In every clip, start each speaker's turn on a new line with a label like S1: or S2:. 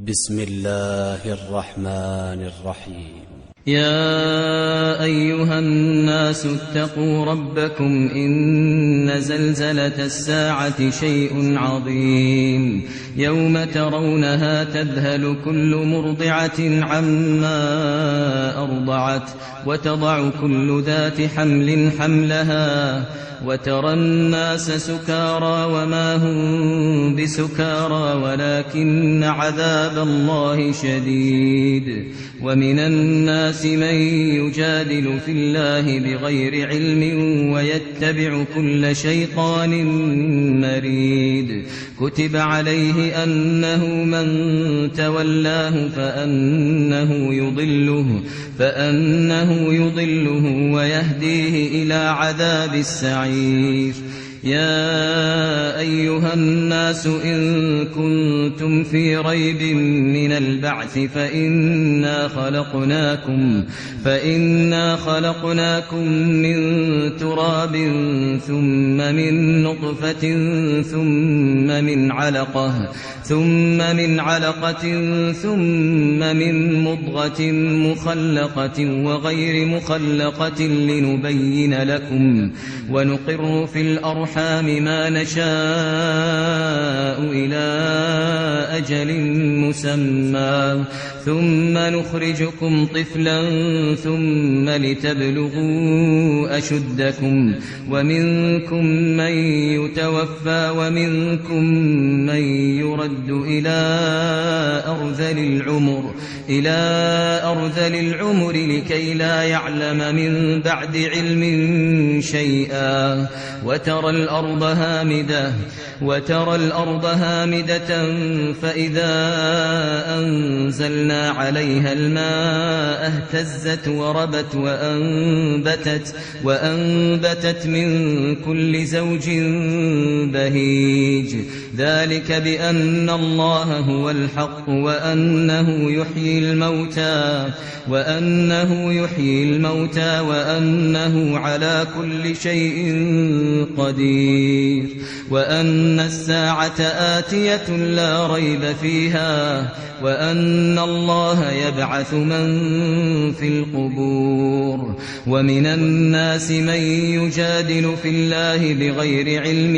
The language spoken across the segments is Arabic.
S1: بسم الله الرحمن الرحيم.
S2: يا أيها الناس اتقوا ربكم إن زلزلة الساعة شيء عظيم يوم ترونها تذهل كل مرضعة عما أرضعت وتضع كل ذات حمل حملها وترى الناس سكارى وما هم بسكارى ولكن عذاب الله شديد. ومن الناس من يجادل في الله بغير علم ويتبع كل شيطان مريد. كتب عليه أنه من تولاه فأنه يضله ويهديه إلى عذاب السعير. يا أيها الناس إن كنتم في ريب من البعث فإنا خلقناكم من تراب ثم من نطفة ثم من علقة ثم من مضغة مخلقة وغير مخلقة لنبين لكم ونقر في الأرحام ما نشاء إلى أجل مسمى ثم نخرجكم طفلا ثم لتبلغوا أشدكم ومنكم من يتوفى ومنكم من يرد إلى أرذل العمر لكي لا يعلم من بعد علم شيئا. وترى الأرض هامدة فإذا أنزلنا عليها الماء اهتزت وربت وأنبتت من كل زوج بهيج. ذلك بأن الله هو الحق وأنه يحيي الموتى وأنه على كل شيء قدير وأن الساعة آتية لا ريب فيها وأن الله يبعث من في القبور. ومن الناس من يجادل في الله بغير علم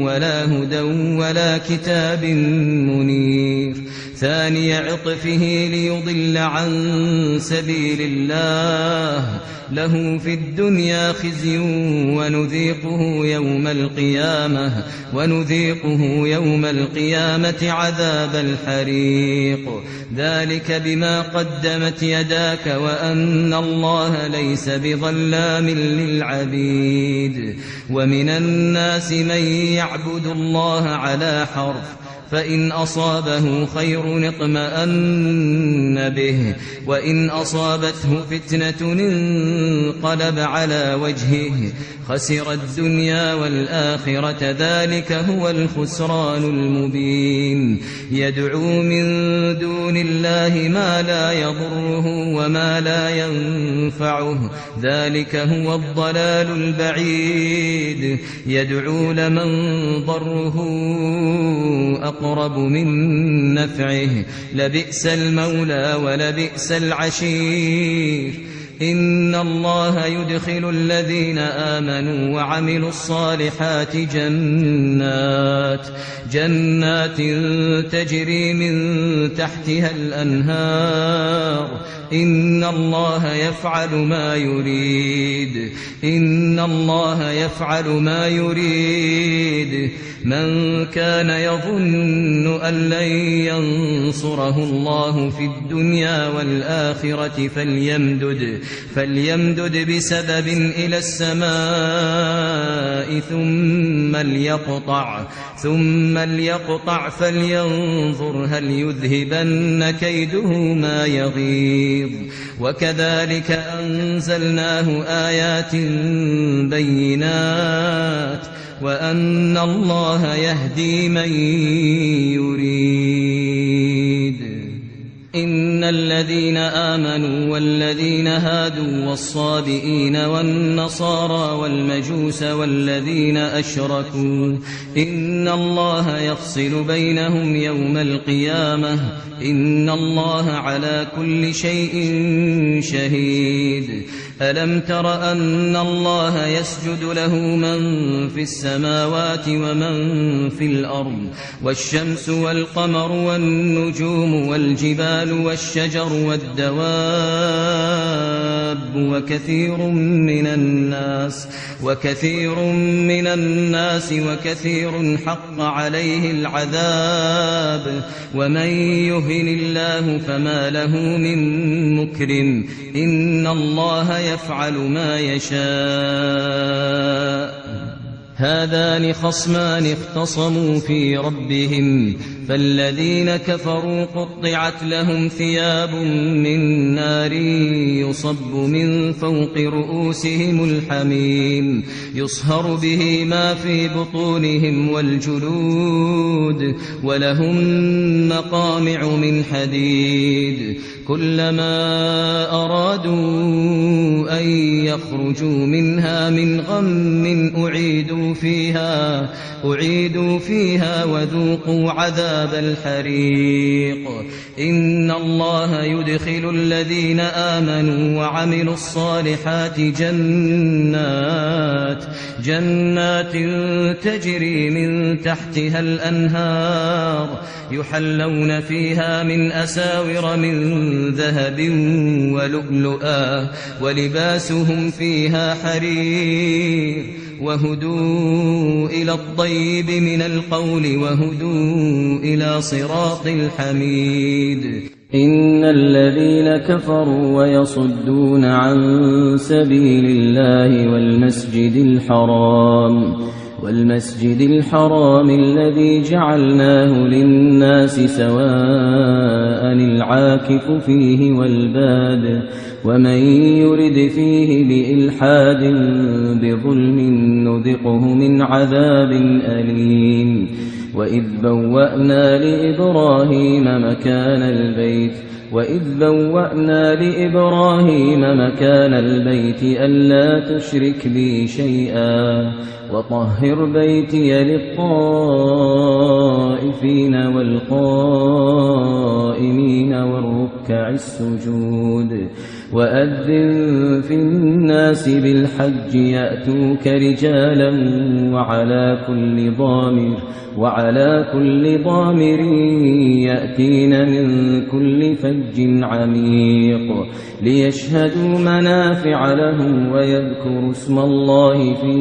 S2: ولا هدى ولا كتاب منير. ثاني عطفه ليضل عن سبيل الله له في الدنيا خزي ونذيقه يوم القيامة عذاب الحريق. ذلك بما قدمت يداك وأن الله ليس بظلام للعبيد. ومن الناس من يعبد الله على حرف فإن أصابه خير اطمأن به وإن أصابته فتنة انقلب على وجهه خسر الدنيا والآخرة. ذلك هو الخسران المبين. يدعو من دون الله ما لا يضره وما لا ينفعه ذلك هو الضلال البعيد. يدعو لمن ضره أقرب من نفعه لبئس المولى ولبئس العشير. إن الله يدخل الذين آمنوا وعملوا الصالحات جنات تجري من تحتها الأنهار. إن الله يفعل ما يريد. من كان يظن أن لن ينصره الله في الدنيا والآخرة فليمدد بسبب إلى السماء ثم ليقطع فلينظر هل يذهبن كيده ما يغيظ. وكذلك أنزلناه آيات بينات وأن الله يهدي من يريد. إن الذين آمنوا والذين هادوا والصابئين والنصارى والمجوس والذين أشركوا إن إن الله يفصل بينهم يوم القيامة إن الله على كل شيء شهيد ألم تر أن الله يسجد له من في السماوات ومن في الأرض والشمس والقمر والنجوم والجبال والشجر والدواب وكثير من الناس وكثير حق عليه العذاب ومن يهن الله فما له من مكرم إن الله يفعل ما يشاء هذان خصمان اختصموا في ربهم فالذين كفروا قطعت لهم ثياب من نار يصب من فوق رؤوسهم الحميم يصهر به ما في بطونهم والجلود ولهم مقامع من حديد كلما أرادوا أن يخرجوا منها من غم أعيدوا فيها وذوقوا عذاب الحريق إن الله يدخل الذين آمنوا وعملوا الصالحات جنات تجري من تحتها الأنهار يحلون فيها من أساور من ذهب ولؤلؤا ولباسهم فيها حرير وهدوا إلى الطيب من القول وهدوا إلى صراط الحميد
S3: إن الذين كفروا ويصدون عن سبيل الله والمسجد الحرام الذي جعلناه للناس سواء العاكف فيه والباد ومن يرد فيه بإلحاد بظلم نذقه من عذاب أليم وإذ بوأنا لإبراهيم مكان البيت ألا تشرك بي شيئا وطهر بيتي للطائفين والقائمين والركع السجود وأذن في الناس بالحج يأتوك رجالا وعلى كل ضامر يأتين من كل فج عميق ليشهدوا منافع لهم ويذكروا اسم الله في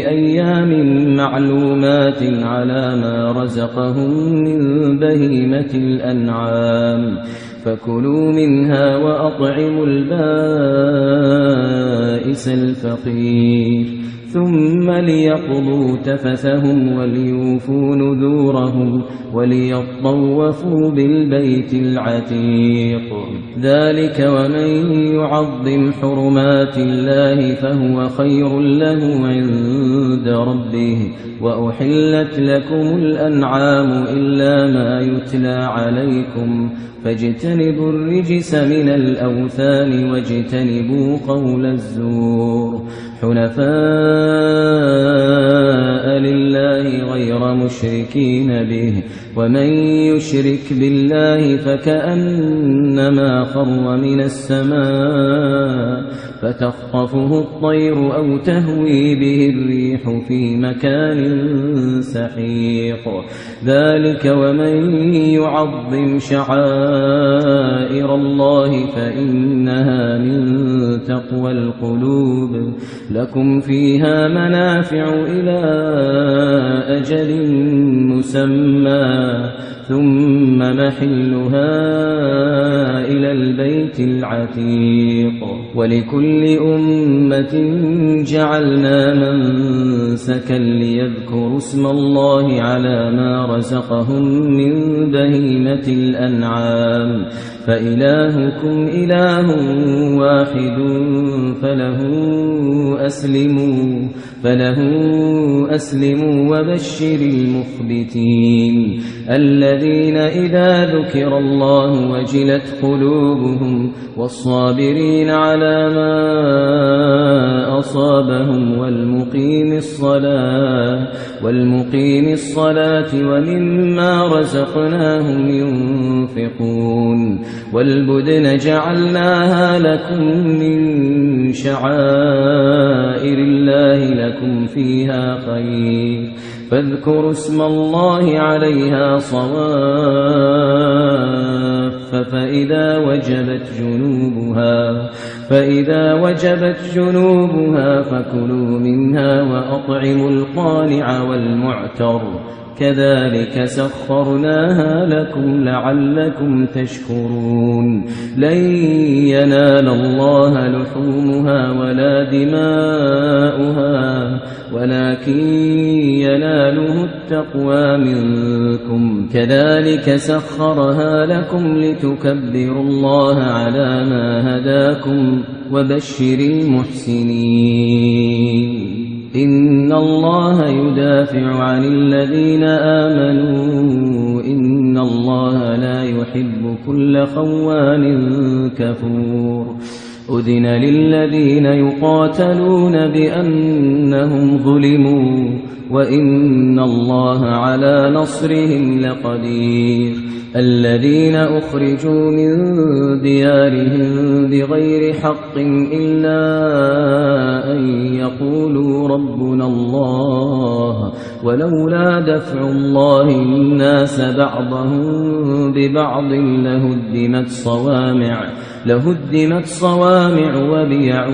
S3: أيام معلومات على ما رزقهم من بهيمة الأنعام فكلوا منها وأطعموا البائس الفقير ثم ليقضوا تفثهم وليوفوا نذورهم وليطوفوا بالبيت العتيق ذلك ومن يعظم حرمات الله فهو خير له عند ربه وأحلت لكم الأنعام إلا ما يتلى عليكم فاجتنبوا الرجس من الأوثان واجتنبوا قول الزور حنفاء لله غير مشركين به ومن يشرك بالله فكأنما خر من السماء فتخطفه الطير أو تهوي به الريح في مكان سحيق ذلك ومن يعظم شعائر الله فإنها من تقوى القلوب لكم فيها منافع إلى أجل مسمى ثم محلها إلى البيت العتيق ولكل أمة جعلنا ممسكا ليذكروا اسم الله على ما رزقهم من بهيمة الأنعام فإلهكم إله واحد فله أسلموا وبشر المخبتين الذين إذا ذكر الله وجلت قلوبهم والصابرين على ما أصابهم والمقيم الصلاة ومما رزقناهم ينفقون والبدن جعلناها لكم من شعائر الله لكم فيها خير فاذكروا اسم الله عليها صواف فإذا وجبت جنوبها فكلوا منها وأطعموا القانع والمعتر كذلك سخرناها لكم لعلكم تشكرون لن ينال الله لحومها ولا دماؤها ولكن يناله التقوى منكم كذلك سخرها لكم لتكبروا الله على ما هداكم وبشر المحسنين إن الله يدافع عن الذين آمنوا إن الله لا يحب كل خوان كفور أذن للذين يقاتلون بأنهم ظلموا وإن الله على نصرهم لقدير الذين أخرجوا من ديارهم بغير حق إلا أن يقولوا ربنا الله ولولا دفع الله الناس بعضهم ببعض لهدمت صوامع وبيع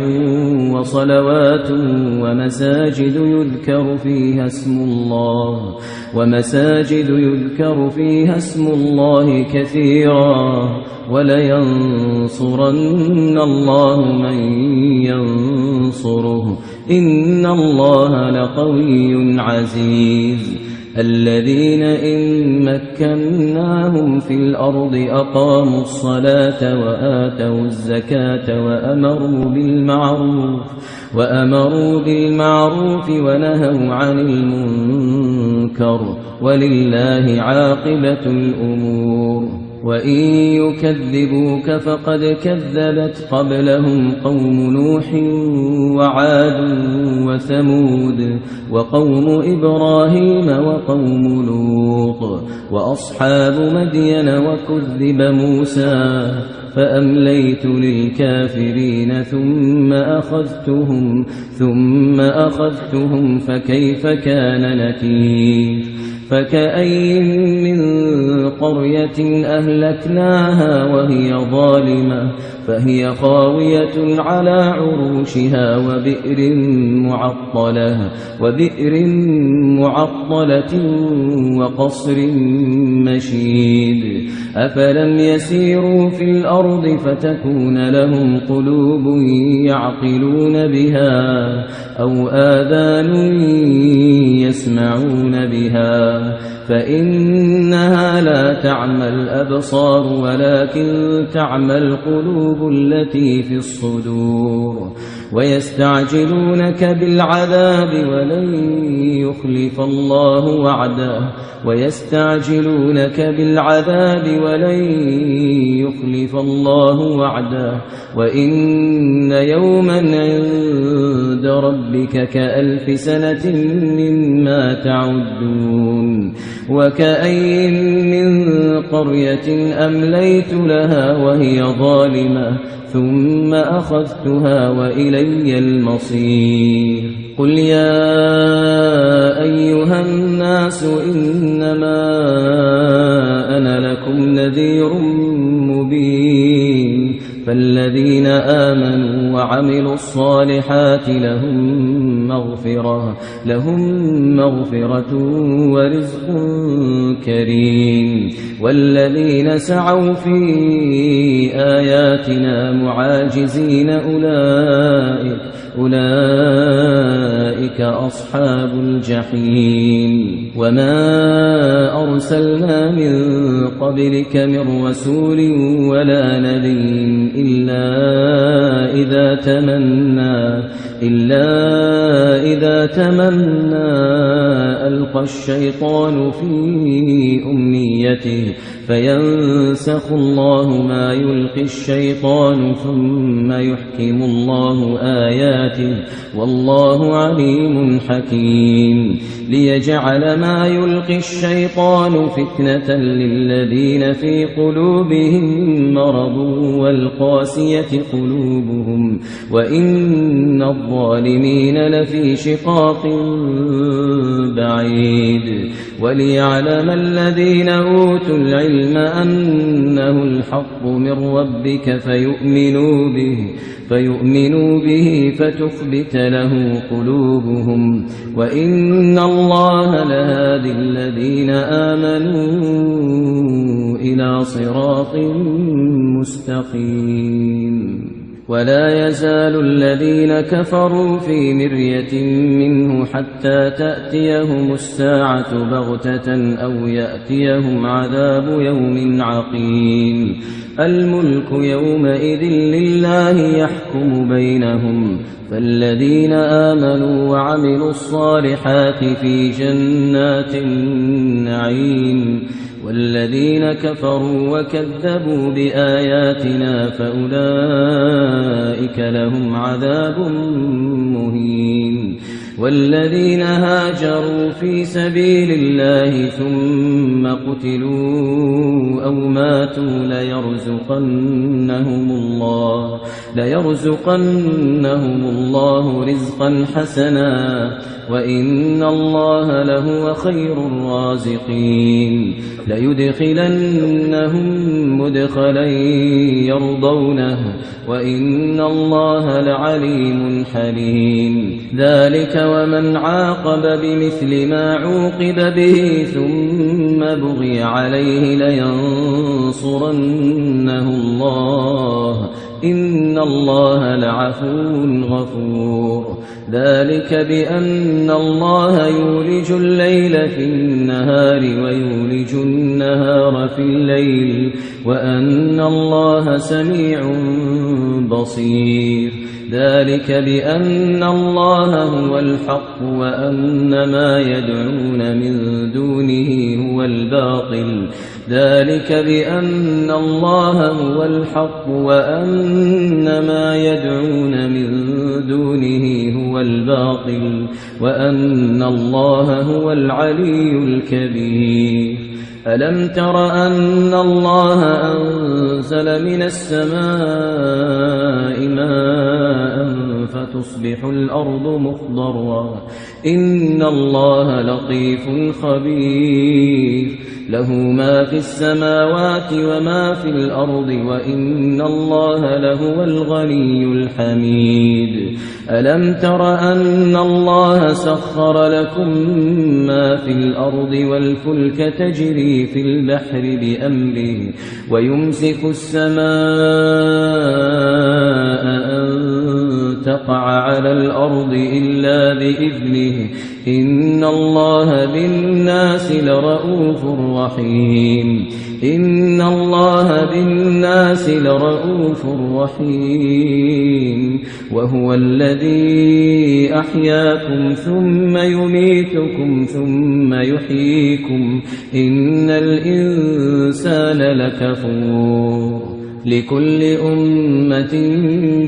S3: وصلوات ومساجد يذكر فيها اسم الله كثيرا ولينصرن الله من ينصره إن الله لقوي عزيز الذين إن مكناهم في الأرض أقاموا الصلاة وآتوا الزكاة وأمروا بالمعروف ونهوا عن المنكر ولله عاقبة الأمور وإن يكذبوك فقد كذبت قبلهم قوم نوح وعاد وثمود وقوم إبراهيم وقوم لوط وأصحاب مدين وكذب موسى فأمليت للكافرين ثم أخذتهم فكيف كان نكير فكأين من قرية أهلكناها وهي ظالمة فهي خاوية على عروشها وبئر معطلة وقصر مشيد أفلم يسيروا في الأرض فتكون لهم قلوب يعقلون بها أو آذان يسمعون بها فإنها لا تعمى الأبصار ولكن تعمى القلوب التي في الصدور ويستعجلونك بالعذاب ولن يخلف الله وعده وإن يوما عند ربك كألف سنة مما تعدون وكأين من قرية أمليت لها وهي ظالمة ثم أخذتها وإلي المصير قل يا أيها الناس إنما أنا لكم نذير مبين فالذين آمنوا وعملوا الصالحات لهم مغفرة ورزق كريم والذين سعوا في آياتنا معاجزين أولئك أصحاب الجحيم وما أرسلنا من قبلك من رسول ولا نبي إلا إذا تمنى ألقى الشيطان في أمنيته فينسخ الله ما يلقي الشيطان ثم يحكم الله آياته والله عليم حكيم ليجعل ما يلقي الشيطان فتنة للذين في قلوبهم مرض والقاسية قلوبهم وإن الظالمين لفي شقاق بعيد وليعلم الذين أوتوا العلم أنه الحق من ربك فيؤمنوا به فتخبت له قلوبهم وإن الله لهادي الذين آمنوا إلى صراط مستقيم ولا يزال الذين كفروا في مرية منه حتى تأتيهم الساعة بغتة أو يأتيهم عذاب يوم عقيم الملك يومئذ لله يحكم بينهم فالذين آمنوا وعملوا الصالحات في جنات النعيم والذين كفروا وكذبوا بآياتنا فأولئك لهم عذاب مهين والذين هاجروا في سبيل الله ثم قتلوا أو ماتوا ليرزقنهم الله رزقا حسنا وإن الله لهو خير الرازقين ليدخلنهم مدخلا يرضونه وإن الله لعليم حليم ذلك ومن عاقب بمثل ما عوقب به ثم بغي عليه لينصرنه الله إن الله لعفو غفور ذلك بأن الله يولج الليل في النهار ويولج النهار في الليل وأن الله سميع بصير ذلك بأن الله هو الحق وأن ما يدعون من دونه هو الباطل ذلك بأن الله هو الحق وأن ما يدعون من دونه هو الباطل وأن الله هو العلي الكبير ألم تر أن الله أنزل من السماء ماء فتصبح الأرض مخضرا إن الله لطيف خبير له ما في السماوات وما في الأرض وإن الله لهو الغني الحميد ألم تر أن الله سخر لكم ما في الأرض والفلك تجري في البحر بأمره ويمسك السماء أن تقع على الأرض إلا بإذنه إن الله بالناس لرؤوف رحيم إن الله بالناس لرؤوف رحيم وهو الذي أحياكم ثم يميتكم ثم يحييكم إن الإنسان لكفور لكل أمة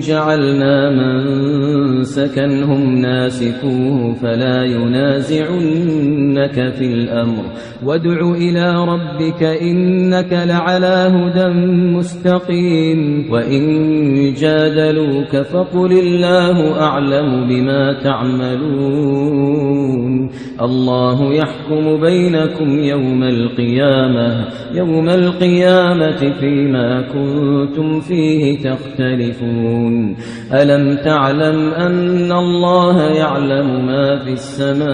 S3: جعلنا منسكا هم ناسكوه فلا ينازعنك في الأمر وادع إلى ربك إنك لعلى هدى مستقيم وإن جادلوك فقل الله أعلم بما تعملون الله يحكم بينكم يوم القيامة فيما كنتم فيه تختلفون ألم تعلم أن الله يعلم ما في السماء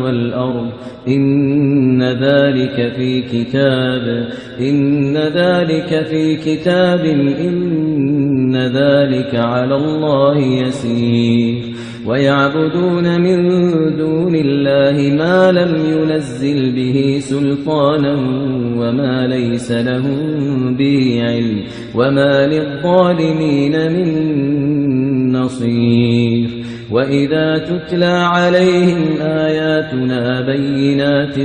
S3: والأرض إن ذلك في كتاب إن إن ذلك على الله يسير ويعبدون من دون الله ما لم ينزل به سلطانا وما ليس لهم به علم وما للظالمين من نصير وإذا تتلى عليهم آياتنا بينات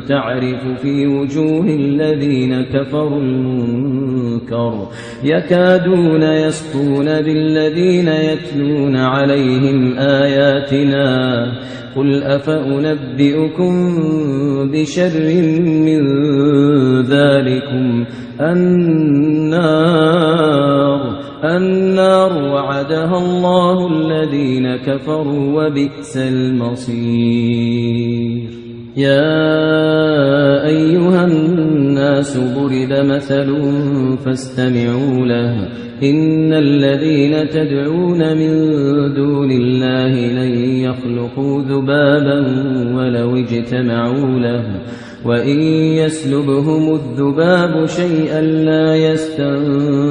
S3: تعرف في وجوه الذين كفروا المنكر يكادون يسطون بالذين يتلون عليهم آياتنا قل أفأنبئكم بشر من ذلكم النار وعدها الله الذين كفروا وبئس المصير يا أيها الناس ضرب مثل فاستمعوا له إن الذين تدعون من دون الله لن يخلقوا ذبابا ولو اجتمعوا له وإن يسلبهم الذباب شيئا لا يستنقذوه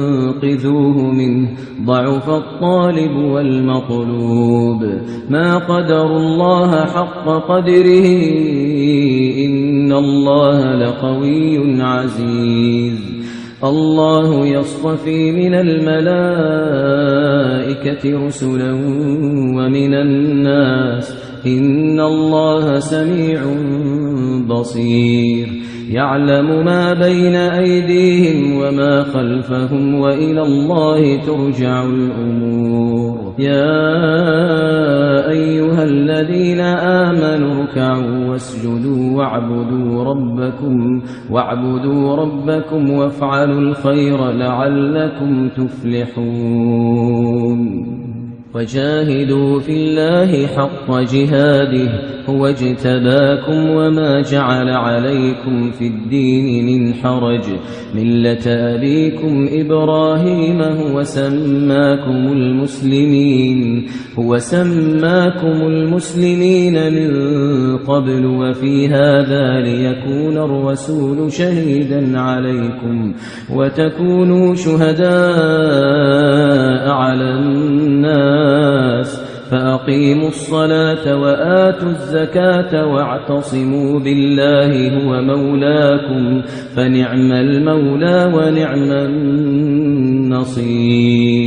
S3: منه ضعف الطالب والمطلوب ما قدروا الله حق قدره إن الله لقوي عزيز الله يصطفي من الملائكة رسلا ومن الناس إن الله سميع بصير يعلم ما بين أيديهم وما خلفهم وإلى الله ترجع الأمور يا أيها الذين آمنوا اركعوا واسجدوا واعبدوا ربكم وافعلوا الخير لعلكم تفلحون وجاهدوا في الله حق جهاده هو اجتباكم وما جعل عليكم في الدين من حرج ملة أبيكم إبراهيم هو سماكم المسلمين من قبل وفي هذا ليكون الرسول شهيدا عليكم وتكونوا شهداء على الناس فأقيموا الصلاة وآتوا الزكاة واعتصموا بالله هو مولاكم فنعم المولى ونعم النصير